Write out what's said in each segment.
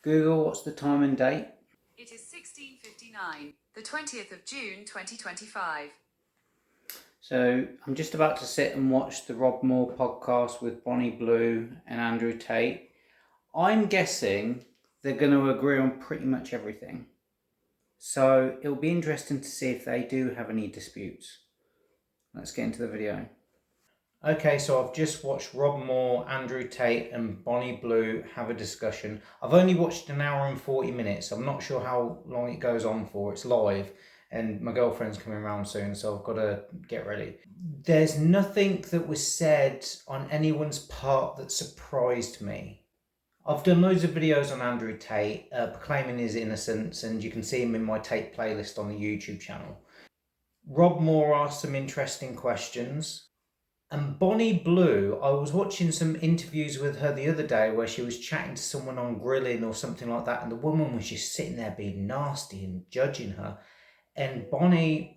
Google, what's the time and date? It is 16:59, the 20th of June 2025. So I'm just about to sit and watch the Rob Moore podcast with Bonnie Blue and Andrew Tate. I'm guessing they're going to agree on pretty much everything. So it'll be interesting to see if they do have any disputes. Let's get into the video. Okay, so I've just watched Rob Moore, Andrew Tate and Bonnie Blue have a discussion. I've only watched an hour and 40 minutes. I'm not sure how long it goes on for. It's live and my girlfriend's coming around soon, so I've got to get ready. There's nothing that was said on anyone's part that surprised me. I've done loads of videos on Andrew Tate, proclaiming his innocence, and you can see him in my Tate playlist on the YouTube channel. Rob Moore asked some interesting questions. And Bonnie Blue, I was watching some interviews with her the other day where she was chatting to someone on grilling or something like that, and the woman was just sitting there being nasty and judging her. And Bonnie,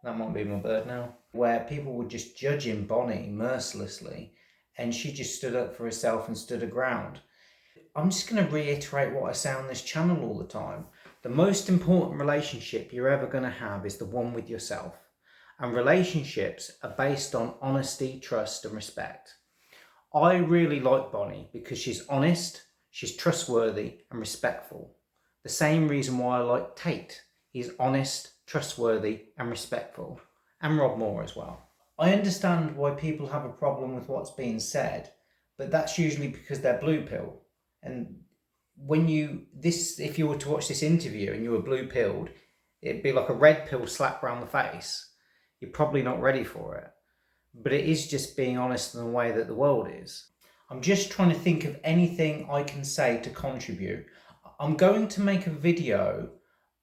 that might be my bird now, where people were just judging Bonnie mercilessly, and she just stood up for herself and stood her ground. I'm just going to reiterate what I say on this channel all the time. The most important relationship you're ever going to have is the one with yourself. And relationships are based on honesty, trust and respect. I really like Bonnie because she's honest, she's trustworthy and respectful. The same reason why I like Tate. He's honest, trustworthy and respectful. And Rob Moore as well. I understand why people have a problem with what's being said, but that's usually because they're blue pill. And if you were to watch this interview and you were blue pilled, it'd be like a red pill slap around the face. You're probably not ready for it. But it is just being honest in the way that the world is. I'm just trying to think of anything I can say to contribute. I'm going to make a video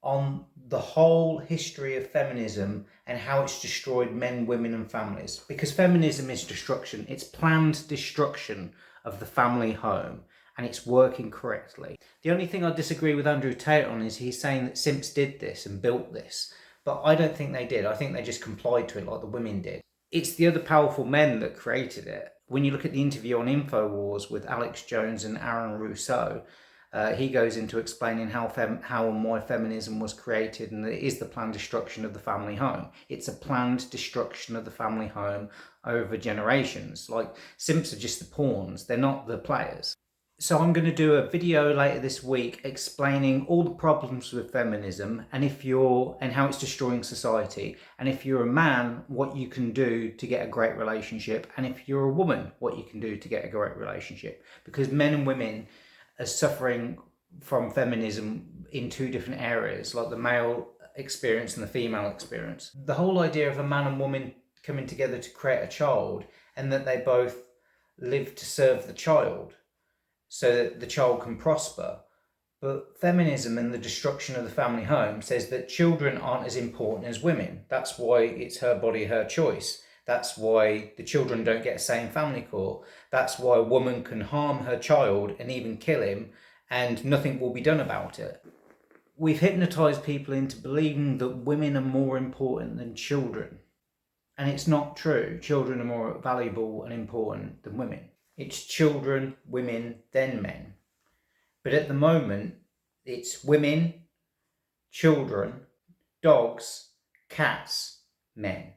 on the whole history of feminism and how it's destroyed men, women and families. Because feminism is destruction. It's planned destruction of the family home. And it's working correctly. The only thing I disagree with Andrew Tate on is he's saying that simps did this and built this. But I don't think they did. I think they just complied to it like the women did. It's the other powerful men that created it. When you look at the interview on InfoWars with Alex Jones and Aaron Rousseau, he goes into explaining how and why feminism was created, and it is the planned destruction of the family home. It's a planned destruction of the family home over generations. Like, simps are just the pawns. They're not the players. So I'm going to do a video later this week explaining all the problems with feminism and how it's destroying society. And if you're a man, what you can do to get a great relationship. And if you're a woman, what you can do to get a great relationship. Because men and women are suffering from feminism in two different areas, like the male experience and the female experience. The whole idea of a man and woman coming together to create a child and that they both live to serve the child, so that the child can prosper. But feminism and the destruction of the family home says that children aren't as important as women. That's why it's her body, her choice. That's why the children don't get a say in family court. That's why a woman can harm her child and even kill him and nothing will be done about it. We've hypnotized people into believing that women are more important than children. And it's not true. Children are more valuable and important than women. It's children, women, then men. But at the moment, it's women, children, dogs, cats, men.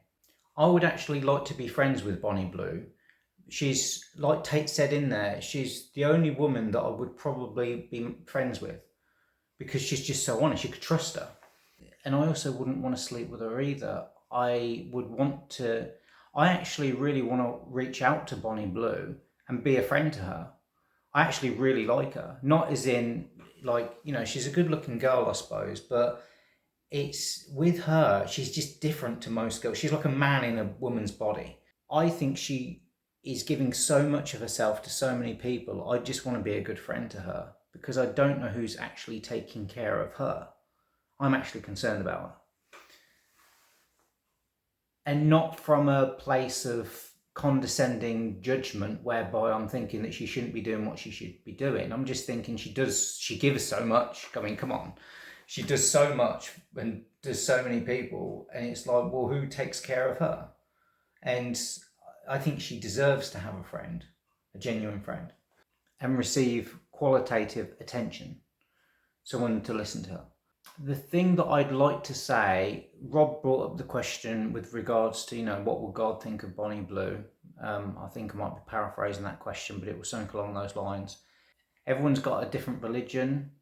I would actually like to be friends with Bonnie Blue. She's, like Tate said in there, she's the only woman that I would probably be friends with because she's just so honest. You could trust her. And I also wouldn't want to sleep with her either. I actually really want to reach out to Bonnie Blue and be a friend to her. I actually really like her. Not as in, like, you know, she's a good looking girl, I suppose, but it's with her, she's just different to most girls. She's like a man in a woman's body. I think she is giving so much of herself to so many people. I just want to be a good friend to her because I don't know who's actually taking care of her. I'm actually concerned about her. And not from a place of condescending judgment whereby I'm thinking that she shouldn't be doing what she should be doing. I'm just thinking she gives so much. I mean, come on. She does so much and does so many people. And it's like, well, who takes care of her? And I think she deserves to have a friend, a genuine friend, and receive qualitative attention, someone to listen to her. The thing that I'd like to say, Rob brought up the question with regards to, what will God think of Bonnie Blue? I think I might be paraphrasing that question, but it was something along those lines. Everyone's got a different religion.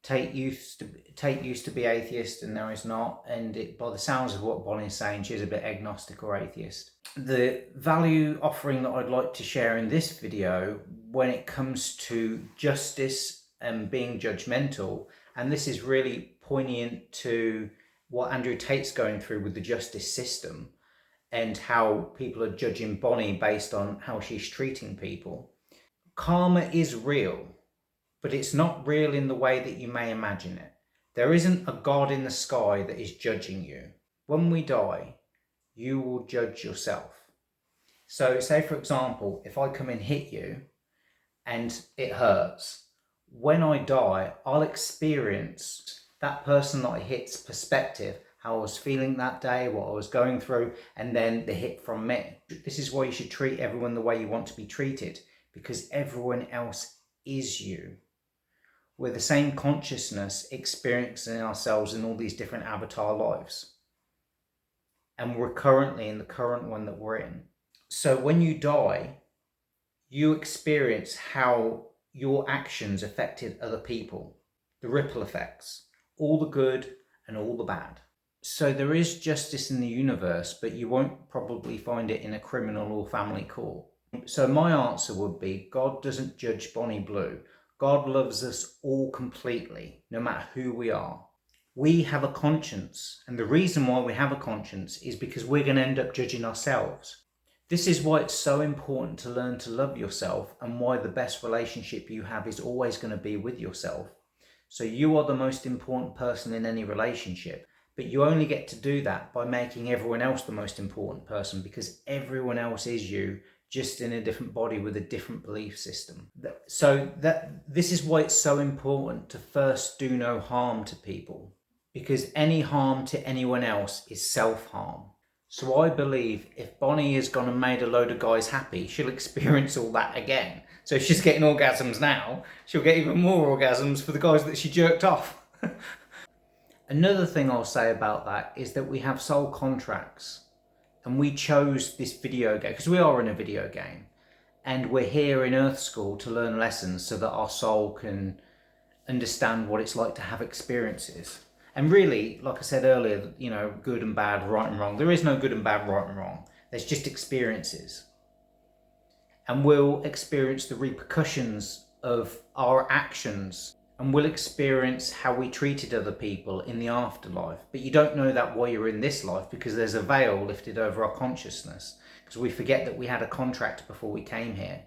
Tate used to be atheist and now he's not, and by the sounds of what Bonnie's saying, she's a bit agnostic or atheist. The value offering that I'd like to share in this video when it comes to justice and being judgmental, and this is really poignant to what Andrew Tate's going through with the justice system and how people are judging Bonnie based on how she's treating people. Karma is real, but it's not real in the way that you may imagine it. There isn't a God in the sky that is judging you. When we die, you will judge yourself. So say, for example, if I come and hit you and it hurts, when I die, I'll experience that person that I hit's perspective, how I was feeling that day, what I was going through, and then the hit from me. This is why you should treat everyone the way you want to be treated, because everyone else is you. We're the same consciousness experiencing ourselves in all these different avatar lives. And we're currently in the current one that we're in. So when you die, you experience how your actions affected other people, the ripple effects, all the good and all the bad. So there is justice in the universe, but you won't probably find it in a criminal or family court. So my answer would be, God doesn't judge Bonnie Blue. God loves us all completely, no matter who we are. We have a conscience, and the reason why we have a conscience is because we're going to end up judging ourselves. This is why it's so important to learn to love yourself, and why the best relationship you have is always going to be with yourself. So you are the most important person in any relationship, but you only get to do that by making everyone else the most important person, because everyone else is you, just in a different body with a different belief system. So this is why it's so important to first do no harm to people, because any harm to anyone else is self-harm. So I believe if Bonnie has gone and made a load of guys happy, she'll experience all that again. So if she's getting orgasms now, she'll get even more orgasms for the guys that she jerked off. Another thing I'll say about that is that we have soul contracts. And we chose this video game because we are in a video game, and we're here in Earth School to learn lessons so that our soul can understand what it's like to have experiences. And really, like I said earlier, good and bad, right and wrong. There is no good and bad, right and wrong. There's just experiences. And we'll experience the repercussions of our actions, and we'll experience how we treated other people in the afterlife. But you don't know that while you're in this life, because there's a veil lifted over our consciousness, because we forget that we had a contract before we came here.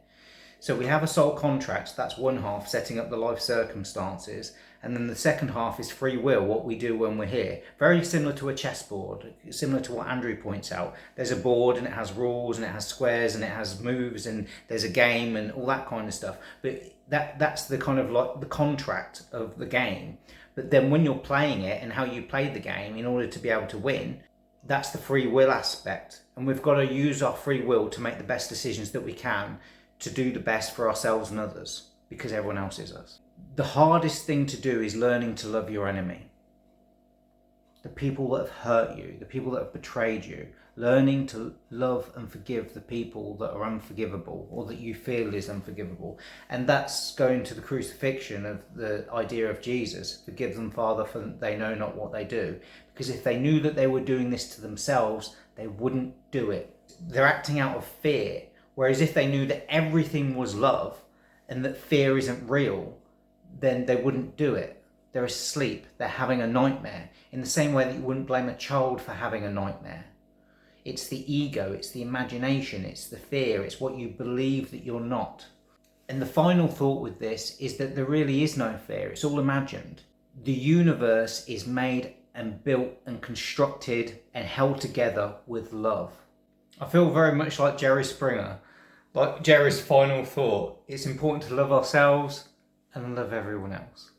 So we have a soul contract, that's one half, setting up the life circumstances, and then the second half is free will, what we do when we're here. Very similar to a chessboard, similar to what Andrew points out. There's a board and it has rules and it has squares and it has moves and there's a game and all that kind of stuff. But that's the kind of like the contract of the game. But then when you're playing it and how you play the game in order to be able to win, that's the free will aspect. And we've got to use our free will to make the best decisions that we can to do the best for ourselves and others, because everyone else is us. The hardest thing to do is learning to love your enemy. The people that have hurt you, the people that have betrayed you, learning to love and forgive the people that are unforgivable or that you feel is unforgivable. And that's going to the crucifixion of the idea of Jesus. Forgive them, Father, for they know not what they do. Because if they knew that they were doing this to themselves, they wouldn't do it. They're acting out of fear. Whereas if they knew that everything was love and that fear isn't real, then they wouldn't do it. They're asleep. They're having a nightmare. In the same way that you wouldn't blame a child for having a nightmare. It's the ego, it's the imagination, it's the fear, it's what you believe that you're not. And the final thought with this is that there really is no fear. It's all imagined. The universe is made and built and constructed and held together with love. I feel very much like Jerry Springer. Like Jerry's final thought, it's important to love ourselves and love everyone else.